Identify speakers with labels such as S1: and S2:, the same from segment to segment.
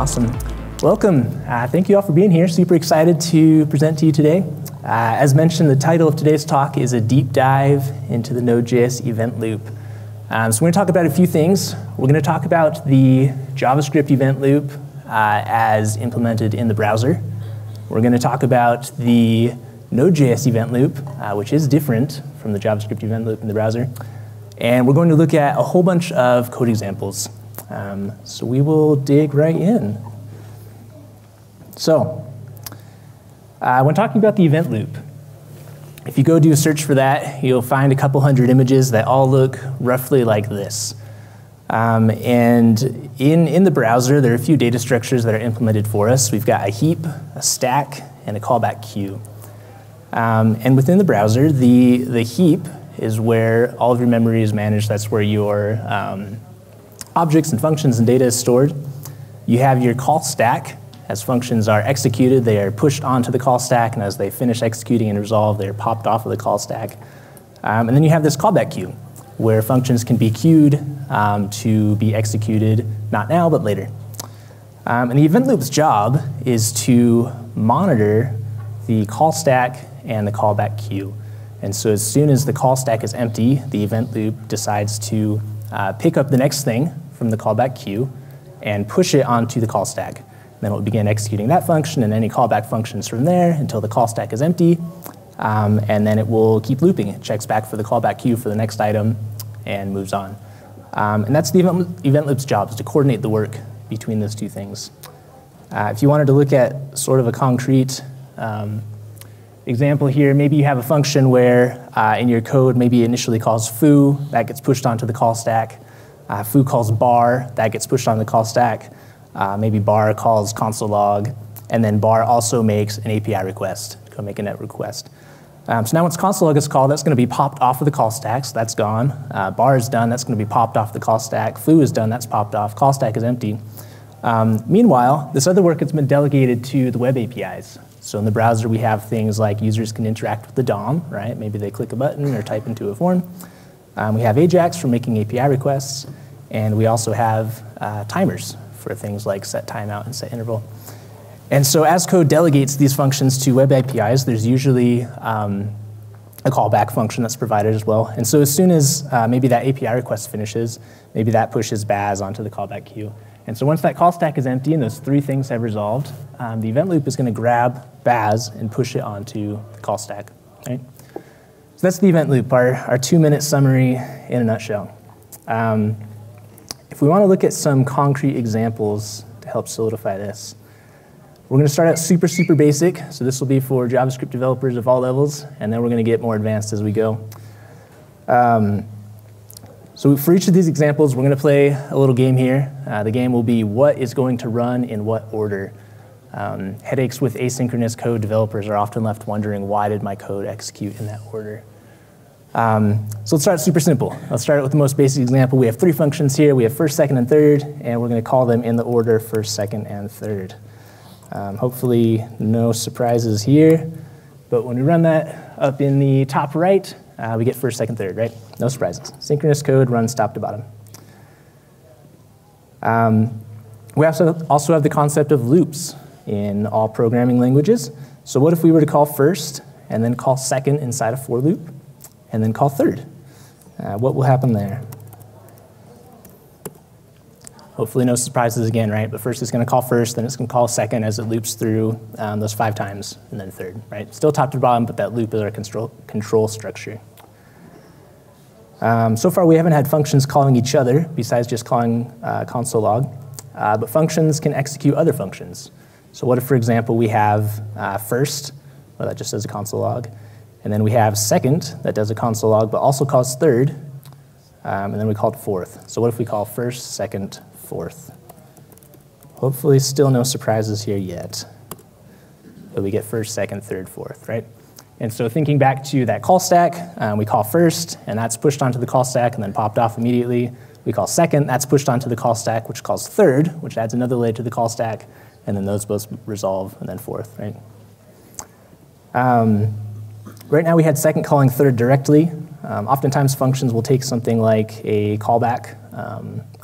S1: Awesome. Welcome. Thank you all for being here. Super excited to present to you today. As mentioned, the title of today's talk is a deep dive into the Node.js event loop. So we're going to talk about a few things. We're going to talk about the JavaScript event loop as implemented in the browser. We're going to talk about the Node.js event loop, which is different from the JavaScript event loop in the browser. And we're going to look at a whole bunch of code examples. So we will dig right in. So when talking about the event loop, if you go do a search for that, you'll find a couple hundred images that all look roughly like this. And in the browser, there are a few data structures that are implemented for us. We've got a heap, a stack, and a callback queue. And within the browser, the heap is where all of your memory is managed. That's where your objects and functions and data is stored. You have your call stack. As functions are executed, they are pushed onto the call stack, and as they finish executing and resolve, they are popped off of the call stack. And then you have this callback queue, where functions can be queued to be executed, not now, but later. And the event loop's job is to monitor the call stack and the callback queue. And so as soon as the call stack is empty, the event loop decides to pick up the next thing from the callback queue and push it onto the call stack. And then it will begin executing that function and any callback functions from there until the call stack is empty. And then it will keep looping. It checks back for the callback queue for the next item and moves on. And that's the event loop's job, is to coordinate the work between those two things. If you wanted to look at sort of a concrete example here, maybe you have a function where in your code, maybe it initially calls foo, that gets pushed onto the call stack. Foo calls bar, that gets pushed on the call stack. Maybe bar calls console log, and then bar also makes an API request, go make a net request. So now once console log is called, that's going to be popped off of the call stack, so that's gone. Bar is done, that's going to be popped off the call stack. Foo is done, that's popped off. Call stack is empty. Meanwhile, this other work has been delegated to the web APIs. So in the browser, we have things like users can interact with the DOM, right? Maybe they click a button or type into a form. We have AJAX for making API requests, and we also have timers for things like set timeout and set interval. And so as code delegates these functions to web APIs, there's usually a callback function that's provided as well. And so as soon as maybe that API request finishes, maybe that pushes Baz onto the callback queue. And so once that call stack is empty and those three things have resolved, the event loop is going to grab Baz and push it onto the call stack. Right? So that's the event loop, our 2-minute summary in a nutshell. If we want to look at some concrete examples to help solidify this, we're going to start out super, super basic. So this will be for JavaScript developers of all levels, and then we're going to get more advanced as we go. So for each of these examples, we're going to play a little game here. The game will be what is going to run in what order. Headaches with asynchronous code developers are often left wondering, why did my code execute in that order? So let's start super simple. Let's start with the most basic example. We have 3 functions here. We have first, second, and third, and we're going to call them in the order first, second, and third. Hopefully no surprises here, but when we run that up in the top right, we get first, second, third, right? No surprises. Synchronous code runs top to bottom. We also have the concept of loops in all programming languages. So what if we were to call first, and then call second inside a for loop, and then call third? What will happen there? Hopefully no surprises again, right? But first it's going to call first, then it's going to call second as it loops through those 5 times, and then third, right? Still top to bottom, but that loop is our control structure. So far we haven't had functions calling each other, besides just calling console log. But functions can execute other functions. So what if, for example, we have first, well, that just does a console log. And then we have second, that does a console log, but also calls third. And then we called fourth. So what if we call first, second, fourth? Hopefully still no surprises here yet. But we get first, second, third, fourth, right? And so thinking back to that call stack, we call first, and that's pushed onto the call stack and then popped off immediately. We call second, that's pushed onto the call stack, which calls third, which adds another layer to the call stack, and then those both resolve, and then fourth, right? Right now we had second calling third directly. Oftentimes functions will take something like a callback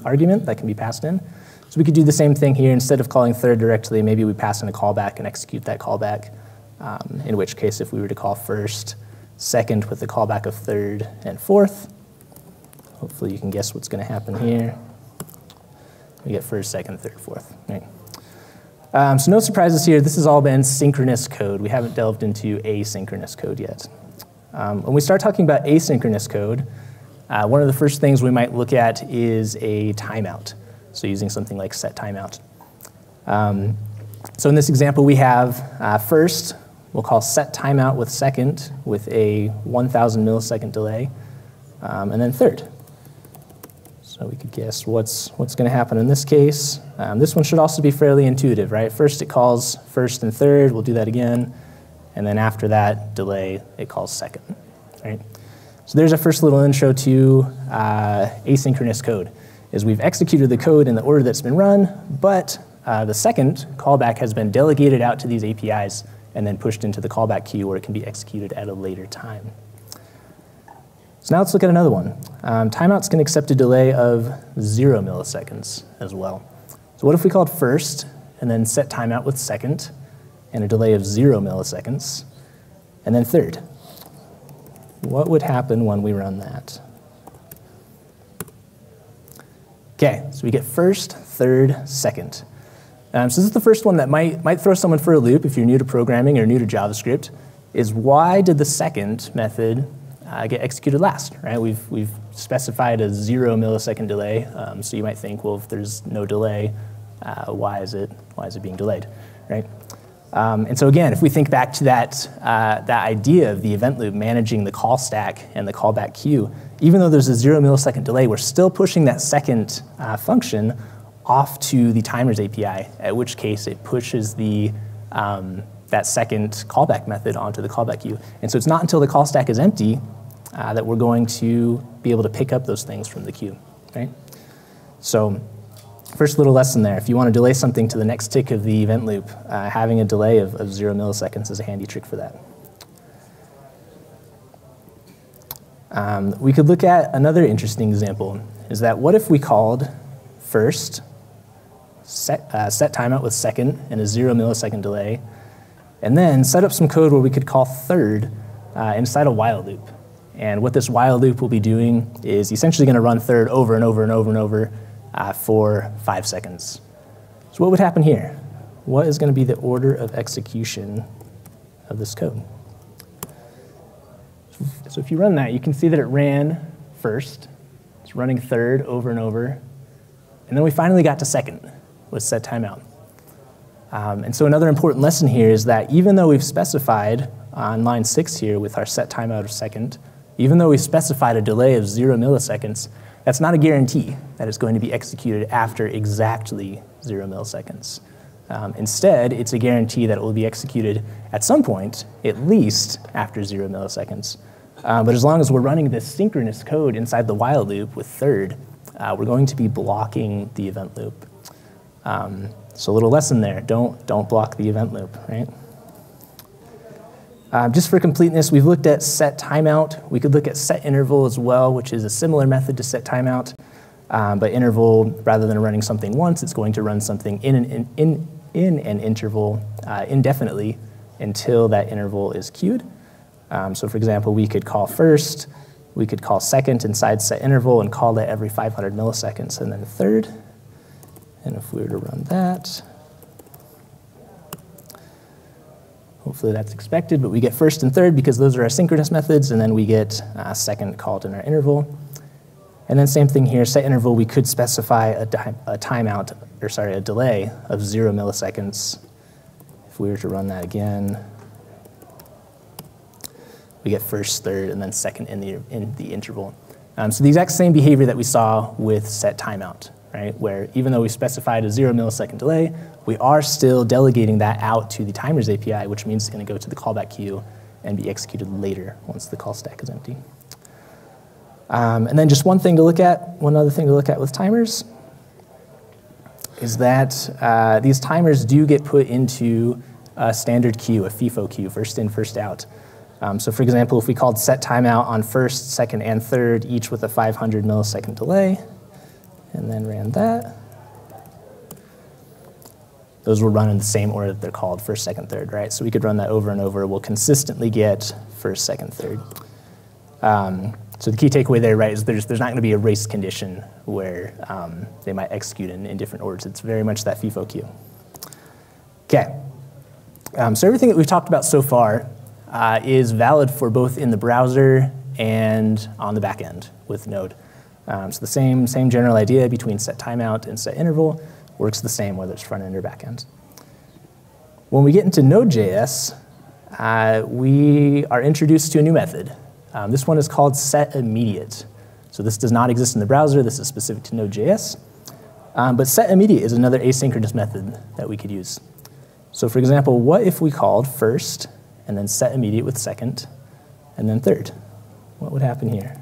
S1: argument that can be passed in. So we could do the same thing here. Instead of calling third directly, maybe we pass in a callback and execute that callback, in which case if we were to call first, second with the callback of third and fourth, hopefully you can guess what's going to happen here. We get first, second, third, fourth. Right? So no surprises here. This has all been synchronous code. We haven't delved into asynchronous code yet. When we start talking about asynchronous code, one of the first things we might look at is a timeout. So using something like set timeout. So in this example we have first, we'll call set timeout with second with a 1,000 millisecond delay, and then third. So we could guess what's going to happen in this case. This one should also be fairly intuitive, right? First it calls first and third, we'll do that again, and then after that delay, it calls second, right? So there's our first little intro to asynchronous code, is we've executed the code in the order that's been run, but the second callback has been delegated out to these APIs and then pushed into the callback queue where it can be executed at a later time. So now let's look at another one. Timeouts can accept a delay of 0 milliseconds as well. So what if we called first and then set timeout with second and a delay of 0 milliseconds, and then third? What would happen when we run that? Okay, so we get first, third, second. So this is the first one that might throw someone for a loop if you're new to programming or new to JavaScript, is why did the second method get executed last, right? We've specified a 0 millisecond delay, so you might think, well, if there's no delay, why is it being delayed, right? And so again, if we think back to that idea of the event loop managing the call stack and the callback queue, even though there's a 0 millisecond delay, we're still pushing that second function off to the timers API, at which case it pushes that second callback method onto the callback queue. And so it's not until the call stack is empty that we're going to be able to pick up those things from the queue, right? So first little lesson there, if you want to delay something to the next tick of the event loop, having a delay of 0 milliseconds is a handy trick for that. We could look at another interesting example, is that what if we called first, set timeout with second and a 0 millisecond delay, and then set up some code where we could call third inside a while loop. And what this while loop will be doing is essentially going to run third over and over and over and over for 5 seconds. So what would happen here? What is going to be the order of execution of this code? So if you run that, you can see that it ran first. It's running third over and over. And then we finally got to second with set timeout. And so another important lesson here is that even though we've specified on line 6 here with our set timeout of second, even though we've specified a delay of 0 milliseconds, that's not a guarantee that it's going to be executed after exactly 0 milliseconds. Instead, it's a guarantee that it will be executed at some point, at least after 0 milliseconds. But as long as we're running this synchronous code inside the while loop with third, we're going to be blocking the event loop. So a little lesson there, don't block the event loop, right? Just for completeness, we've looked at set timeout. We could look at set interval as well, which is a similar method to set timeout. But interval, rather than running something once, it's going to run something in an interval indefinitely until that interval is queued. So for example, we could call first, we could call second inside set interval and call that every 500 milliseconds, and then third. And if we were to run that, hopefully that's expected, but we get first and third because those are our synchronous methods, and then we get second called in our interval. And then same thing here, set interval, we could specify a delay of 0 milliseconds. If we were to run that again, we get first, third, and then second in the interval. So the exact same behavior that we saw with set timeout, right? Where even though we specified a 0 millisecond delay, we are still delegating that out to the timers API, which means it's going to go to the callback queue and be executed later once the call stack is empty. And then just one other thing to look at with timers is that these timers do get put into a standard queue, a FIFO queue, first in, first out. So for example, if we called set timeout on first, second, and third, each with a 500 millisecond delay, and then ran that, those will run in the same order that they're called, first, second, third, right? So we could run that over and over. We'll consistently get first, second, third. So the key takeaway there, right, is there's not going to be a race condition where they might execute in different orders. It's very much that FIFO queue. Okay. So everything that we've talked about so far is valid for both in the browser and on the back end with Node. So the same general idea between set timeout and set interval works the same whether it's front end or back end. When we get into Node.js, we are introduced to a new method. This one is called setImmediate. So this does not exist in the browser. This is specific to Node.js. But setImmediate is another asynchronous method that we could use. So for example, what if we called first and then setImmediate with second and then third? What would happen here?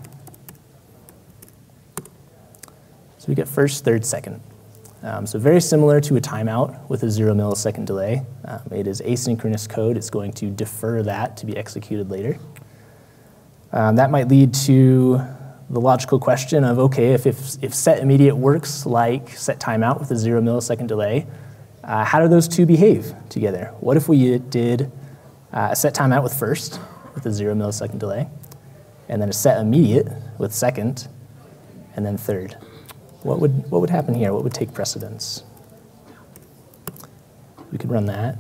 S1: So we get first, third, second. So very similar to a timeout with a 0 millisecond delay. It is asynchronous code. It's going to defer that to be executed later. That might lead to the logical question of, okay, if setImmediate works like set timeout with a 0 millisecond delay, how do those two behave together? What if we did a set timeout with first with a 0 millisecond delay, and then a setImmediate with second, and then third? What would happen here? What would take precedence? We could run that.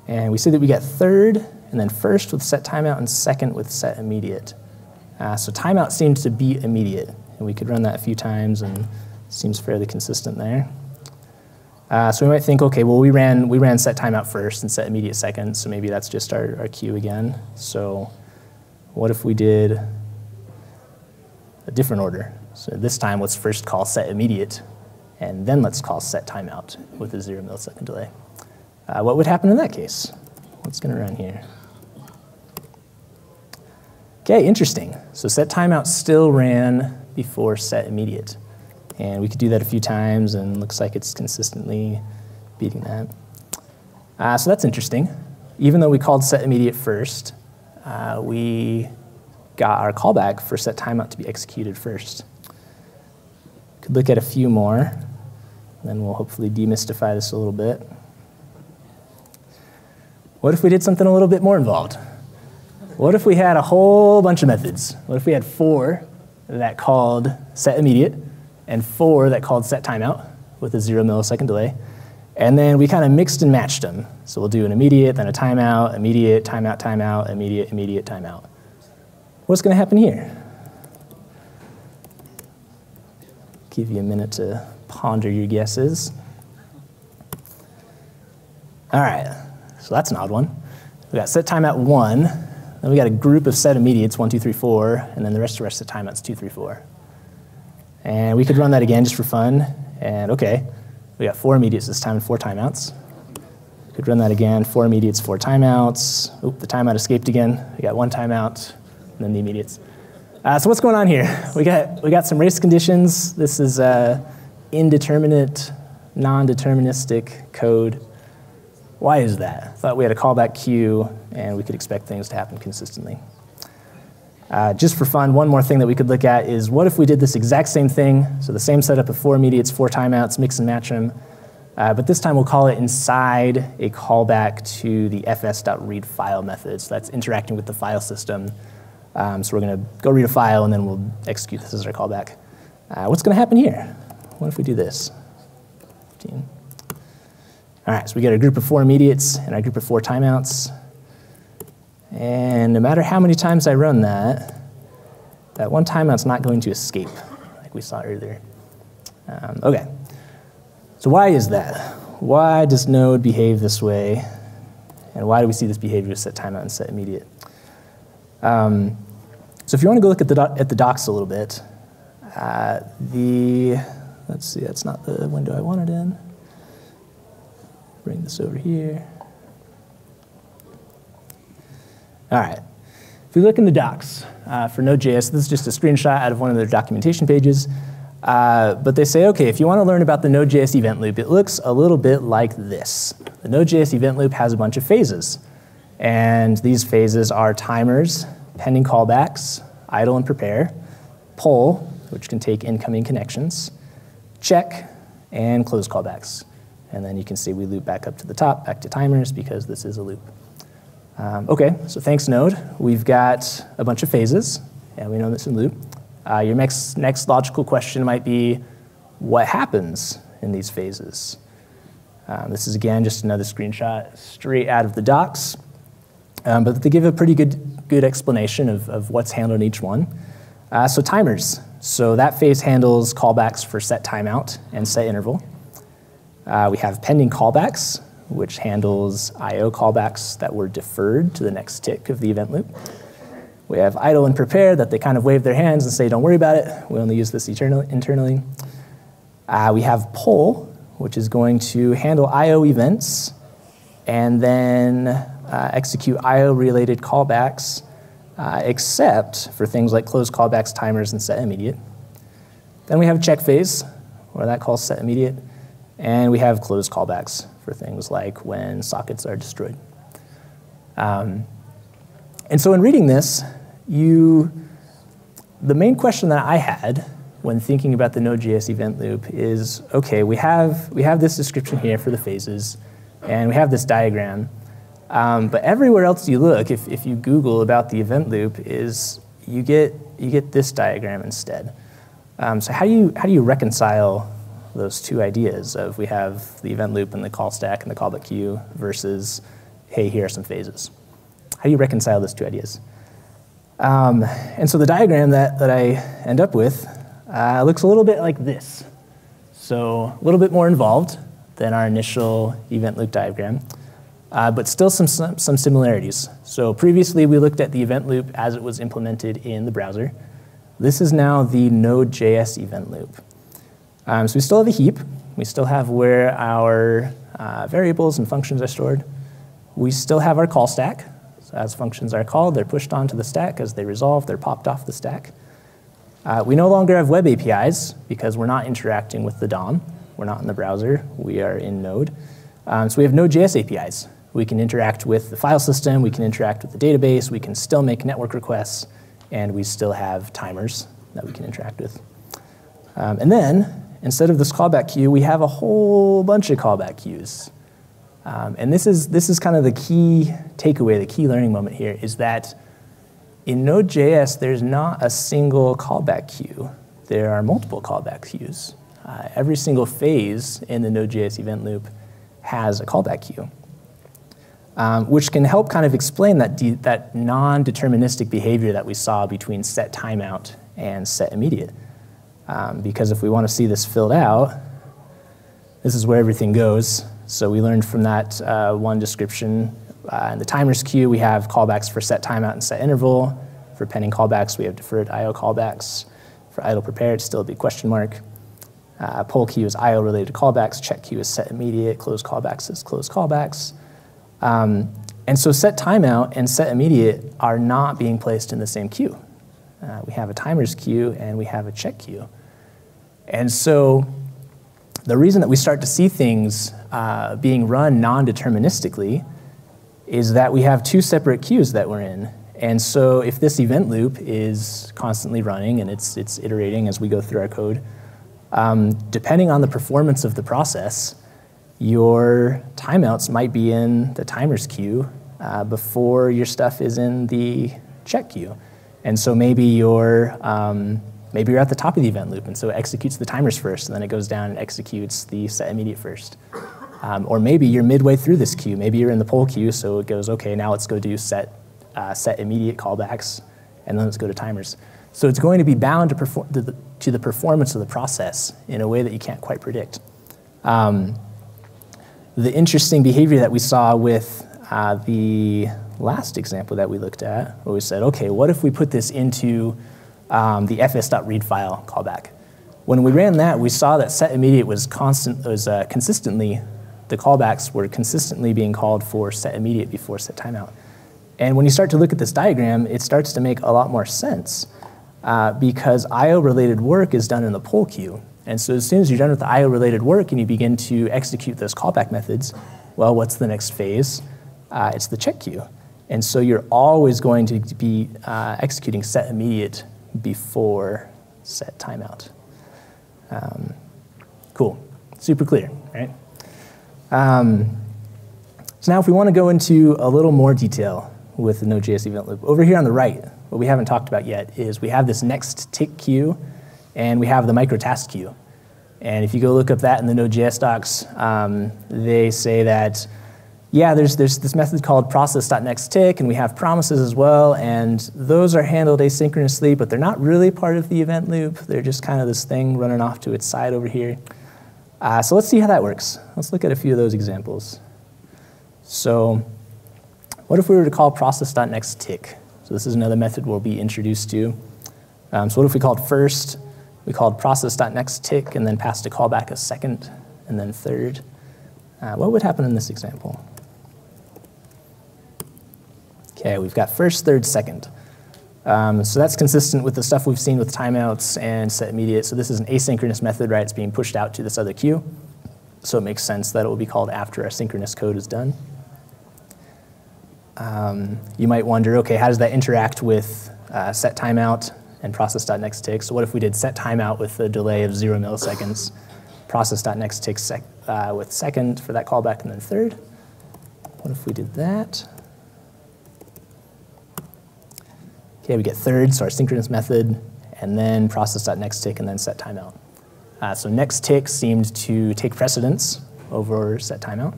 S1: And we see that we get third, and then first with set timeout, and second with setImmediate. So timeout seems to beat immediate. And we could run that a few times, and it seems fairly consistent there. So we might think, OK, well, we ran set timeout first and setImmediate second, so maybe that's just our queue again. So what if we did a different order? So this time, let's first call setImmediate, and then let's call set timeout with a 0 millisecond delay. What would happen in that case? What's going to run here? OK, interesting. So set timeout still ran before setImmediate. And we could do that a few times, and it looks like it's consistently beating that. So that's interesting. Even though we called setImmediate first, we got our callback for set timeout to be executed first. Could look at a few more, and then we'll hopefully demystify this a little bit. What if we did something a little bit more involved? What if we had a whole bunch of methods? What if we had 4 that called setImmediate and 4 that called set timeout with a 0 millisecond delay, and then we kind of mixed and matched them? So we'll do an immediate, then a timeout, immediate, timeout, timeout, immediate, immediate, timeout. What's going to happen here? Give you a minute to ponder your guesses. All right, so that's an odd one. We got set timeout 1, then we got a group of setImmediates, 1, 2, 3, 4, and then the rest of timeouts, 2, 3, 4. And we could run that again just for fun, and OK, we got 4 immediates this time and 4 timeouts. We could run that again, 4 immediates, 4 timeouts. Oop, the timeout escaped again. We got 1 timeout, and then the immediates. So what's going on here? We got some race conditions. This is indeterminate, non-deterministic code. Why is that? I thought we had a callback queue, and we could expect things to happen consistently. Just for fun, one more thing that we could look at is what if we did this exact same thing, so the same setup of 4 immediates, 4 timeouts, mix and match them, but this time we'll call it inside a callback to the fs.read file method. So that's interacting with the file system. So we're going to go read a file, and then we'll execute this as our callback. What's going to happen here? What if we do this? 15. All right, so we get a group of 4 immediates and a group of 4 timeouts. And no matter how many times I run that, that one timeout's not going to escape, like we saw earlier. OK, so why is that? Why does Node behave this way? And why do we see this behavior with set timeout and setImmediate? So if you want to go look at the docs a little bit, let's see, that's not the window I wanted in. Bring this over here. All right. If we look in the docs for Node.js, this is just a screenshot out of one of their documentation pages. But they say, OK, if you want to learn about the Node.js event loop, it looks a little bit like this. The Node.js event loop has a bunch of phases. And these phases are timers, pending callbacks, idle and prepare, poll, which can take incoming connections, check, and close callbacks. And then you can see we loop back up to the top, back to timers, because this is a loop. OK, so thanks, Node. We've got a bunch of phases, and we know this in loop. Your next logical question might be, what happens in these phases? This is, again, just another screenshot straight out of the docs. But they give a pretty good explanation of what's handled in each one. So timers. So that phase handles callbacks for set timeout and set interval. We have pending callbacks, which handles I/O callbacks that were deferred to the next tick of the event loop. We have idle and prepare that they kind of wave their hands and say, don't worry about it. We only use this internally. We have pull, which is going to handle I/O events and then execute I/O-related callbacks, except for things like close callbacks, timers, and set immediate. Then we have check phase, where that calls set immediate. And we have close callbacks for things like when sockets are destroyed. And so in reading this, the main question that I had when thinking about the Node.js event loop is, OK, we have this description here for the phases, and we have this diagram. But everywhere else you look, if you Google about the event loop, you get this diagram instead. So how do you reconcile those two ideas of we have the event loop and the call stack and the callback queue versus, hey, here are some phases? How do you reconcile those two ideas? And so the diagram that I end up with looks a little bit like this. So a little bit more involved than our initial event loop diagram, but still some similarities. So previously we looked at the event loop as it was implemented in the browser. This is now the Node.js event loop. So we still have a heap. We still have where our variables and functions are stored. We still have our call stack. So as functions are called, they're pushed onto the stack. As they resolve, they're popped off the stack. We no longer have web APIs because we're not interacting with the DOM. We're not in the browser. We are in Node. So we have Node.js APIs. We can interact with the file system. We can interact with the database. We can still make network requests. And we still have timers that we can interact with. And then, instead of this callback queue, we have a whole bunch of callback queues. And this is kind of the key takeaway, the key learning moment here, is that in Node.js, there's not a single callback queue. There are multiple callback queues. Every single phase in the Node.js event loop has a callback queue, which can help kind of explain that non-deterministic behavior that we saw between set timeout and set immediate. Because if we want to see this filled out, this is where everything goes. So we learned from that one description. In the timers queue, we have callbacks for set timeout and set interval. For pending callbacks, we have deferred I/O callbacks. For idle prepare, it's still a big question mark. Pull queue is I/O-related callbacks. Check queue is set immediate. Close callbacks is close callbacks. And so set timeout and set immediate are not being placed in the same queue. We have a timers queue and we have a check queue. And so the reason that we start to see things being run non-deterministically is that we have two separate queues that we're in. And so if this event loop is constantly running and it's iterating as we go through our code, depending on the performance of the process, your timeouts might be in the timers queue before your stuff is in the check queue. And so maybe you're at the top of the event loop, and so it executes the timers first, and then it goes down and executes the set immediate first. Or maybe you're midway through this queue. Maybe you're in the pull queue, so it goes, OK, now let's go do set immediate callbacks, and then let's go to timers. So it's going to be bound to the performance of the process in a way that you can't quite predict. The interesting behavior that we saw with the last example that we looked at, where we said, OK, what if we put this into the fs.read file callback? When we ran that, we saw that set immediate was consistently, the callbacks were consistently being called for set immediate before set timeout. And when you start to look at this diagram, it starts to make a lot more sense because I/O-related work is done in the pull queue. And so as soon as you're done with the I/O-related work and you begin to execute those callback methods, well, what's the next phase? It's the check queue. And so you're always going to be executing set immediate before set timeout. Cool, super clear, right? So now if we want to go into a little more detail with the Node.js event loop, over here on the right, what we haven't talked about yet is we have this next tick queue, and we have the micro task queue. And if you go look up that in the Node.js docs, they say that, yeah, there's this method called process.nextTick, and we have promises as well, and those are handled asynchronously, but they're not really part of the event loop. They're just kind of this thing running off to its side over here. So let's see how that works. Let's look at a few of those examples. So what if we were to call process.nextTick? So this is another method we'll be introduced to. So what if we called first, we called process.nextTick, and then passed a callback a second, and then third? What would happen in this example? Okay, we've got first, third, second. So that's consistent with the stuff we've seen with timeouts and setImmediate. So this is an asynchronous method, right? It's being pushed out to this other queue. So it makes sense that it will be called after our synchronous code is done. You might wonder, okay, how does that interact with setTimeout and process.nextTick? So what if we did setTimeout with a delay of 0 milliseconds, process.nextTick with second for that callback, and then third? What if we did that? Okay, we get third, so our synchronous method, and then process.nextTick, and then setTimeout. So nextTick seemed to take precedence over setTimeout.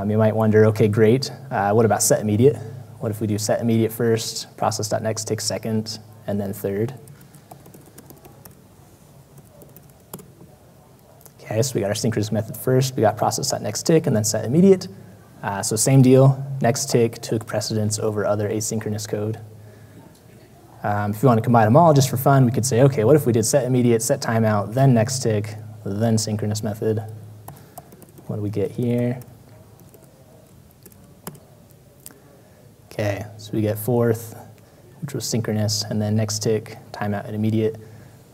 S1: You might wonder, okay, great. What about setImmediate? What if we do setImmediate first, process.nextTick second, and then third? Okay, so we got our synchronous method first, we got process.nextTick, and then setImmediate. So same deal, nextTick took precedence over other asynchronous code. If you want to combine them all just for fun, we could say, okay, what if we did setImmediate, setTimeout, then nextTick, then synchronous method? What do we get here? Okay, so we get fourth, which was synchronous, and then nextTick, timeout, and immediate.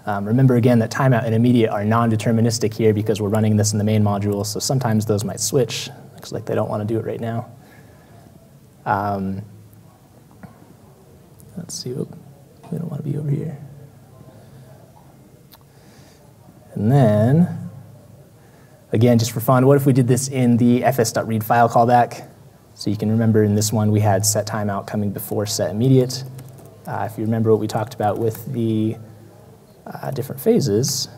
S1: Remember again that timeout and immediate are non-deterministic here because we're running this in the main module, so sometimes those might switch. Looks like they don't want to do it right now. Let's see, we don't want to be over here. And then, again, just for fun, what if we did this in the fs.read file callback? So you can remember in this one we had setTimeout coming before setImmediate. If you remember what we talked about with the different phases,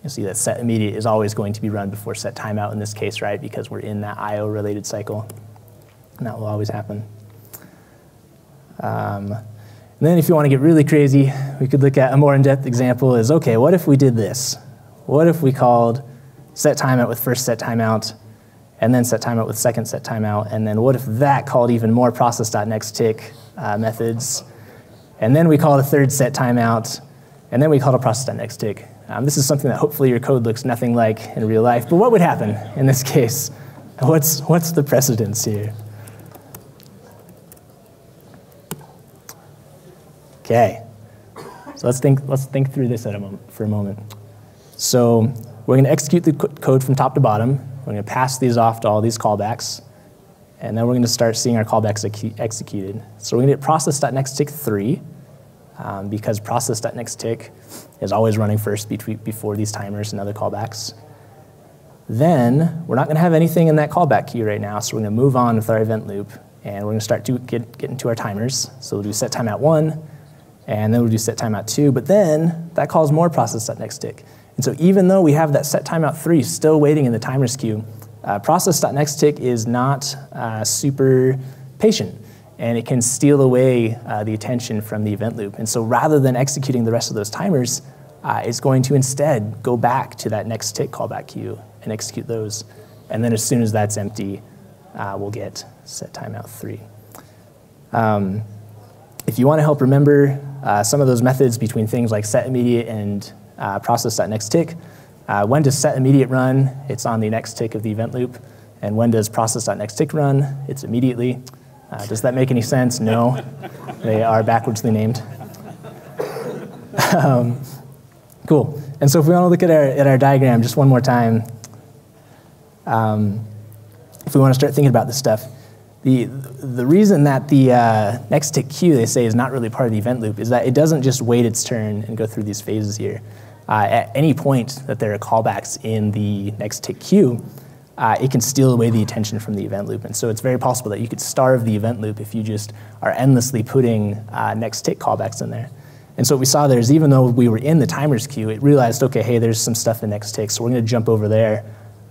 S1: you'll see that setImmediate is always going to be run before setTimeout in this case, right? Because we're in that IO-related cycle, and that will always happen. And then if you want to get really crazy, we could look at a more in-depth example is, okay, what if we did this? What if we called setTimeout with first setTimeout, and then setTimeout with second setTimeout, and then what if that called even more process.nextTick methods, and then we called a third setTimeout, and then we called a process.nextTick. This is something that hopefully your code looks nothing like in real life, but what would happen in this case? What's the precedence here? Okay, so let's think through this for a moment. So we're going to execute the code from top to bottom. We're going to pass these off to all these callbacks, and then we're going to start seeing our callbacks executed. So we're going to get process.nextTick 3, because process.nextTick is always running first before these timers and other callbacks. Then we're not going to have anything in that callback queue right now, so we're going to move on with our event loop, and we're going to start getting to our timers. So we'll do setTimeout 1, and then we'll do setTimeout 2, but then that calls more process.nextTick. And so even though we have that setTimeout 3 still waiting in the timers queue, process.nextTick is not super patient, and it can steal away the attention from the event loop. And so rather than executing the rest of those timers, it's going to instead go back to that nextTick callback queue and execute those. And then as soon as that's empty, we'll get setTimeout 3. If you want to help remember some of those methods between things like setImmediate and process.nextTick, when does setImmediate run? It's on the next tick of the event loop. And when does process.nextTick run? It's immediately. Does that make any sense? No. They are backwardsly named. Cool. And so if we want to look at our diagram just one more time, if we want to start thinking about this stuff, the reason that the nextTick queue, they say, is not really part of the event loop is that it doesn't just wait its turn and go through these phases here. At any point that there are callbacks in the nextTick queue, it can steal away the attention from the event loop. And so it's very possible that you could starve the event loop if you just are endlessly putting next tick callbacks in there. And so what we saw there is even though we were in the timers queue, it realized, okay, hey, there's some stuff in next tick, so we're going to jump over there.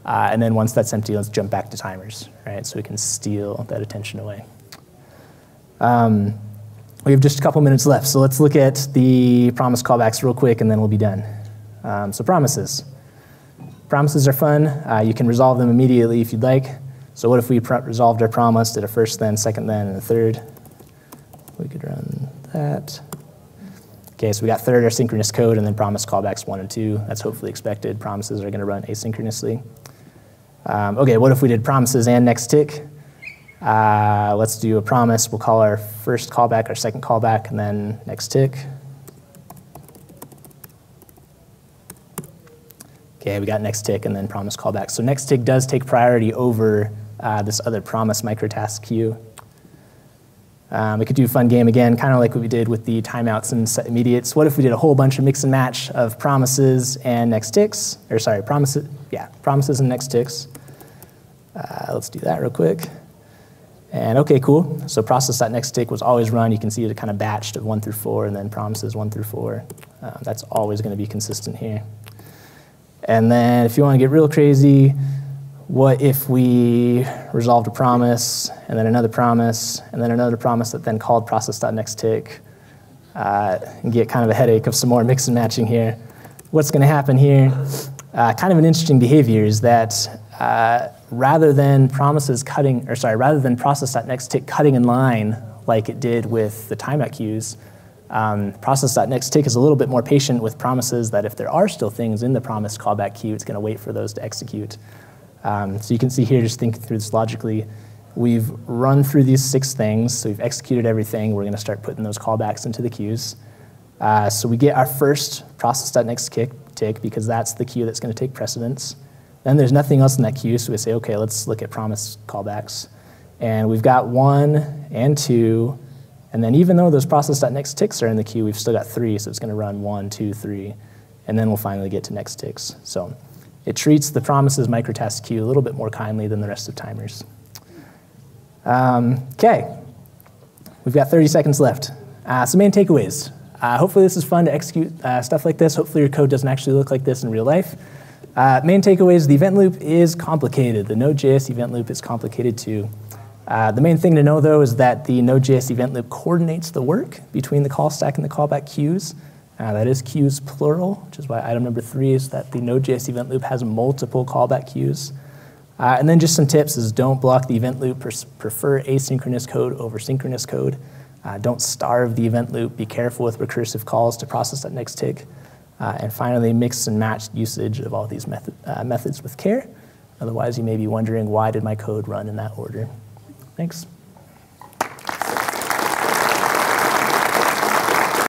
S1: And then once that's empty, let's jump back to timers, right? So we can steal that attention away. We have just a couple minutes left, so let's look at the promise callbacks real quick, and then we'll be done. So promises. Promises are fun. You can resolve them immediately if you'd like. So what if we resolved our promise, did a first then, second then, and a third? We could run that. Okay, so we got third asynchronous code, and then promise callbacks 1 and 2. That's hopefully expected. Promises are going to run asynchronously. Okay, what if we did promises and next tick? Let's do a promise. We'll call our first callback, our second callback, and then next tick. Okay, we got next tick and then promise callback. So next tick does take priority over this other promise microtask queue. We could do a fun game again, kind of like what we did with the timeouts and set immediates. What if we did a whole bunch of mix and match of promises and next ticks? Or sorry, promises and next ticks. Let's do that real quick. And okay, cool. So process.nextTick was always run. You can see it kind of batched of 1 through 4, and then promises 1 through 4. That's always going to be consistent here. And then if you want to get real crazy, what if we resolved a promise, and then another promise, and then another promise that then called process.nextTick, and get kind of a headache of some more mix and matching here? What's going to happen here, kind of an interesting behavior, is that rather than process.nextTick cutting in line like it did with the timeout queues, process.nextTick is a little bit more patient with promises that if there are still things in the promise callback queue, it's going to wait for those to execute. So you can see here, just thinking through this logically, we've run through these 6 things, so we've executed everything. We're going to start putting those callbacks into the queues. So we get our first process.nextTick because that's the queue that's going to take precedence. Then there's nothing else in that queue, so we say, okay, let's look at promise callbacks. And we've got 1 and 2, and then even though those process.nextTicks are in the queue, we've still got 3, so it's going to run 1, 2, 3, and then we'll finally get to next ticks. So it treats the promises microtask queue a little bit more kindly than the rest of timers. Okay, we've got 30 seconds left. So main takeaways. Hopefully this is fun to execute stuff like this. Hopefully your code doesn't actually look like this in real life. Main takeaways, the event loop is complicated. The Node.js event loop is complicated too. The main thing to know though is that the Node.js event loop coordinates the work between the call stack and the callback queues. That is queues plural, which is why item number 3 is that the Node.js event loop has multiple callback queues. And then just some tips is don't block the event loop, prefer asynchronous code over synchronous code. Don't starve the event loop, be careful with recursive calls to process.nextTick. And finally, mix and match usage of all these methods with care. Otherwise, you may be wondering, why did my code run in that order? Thanks.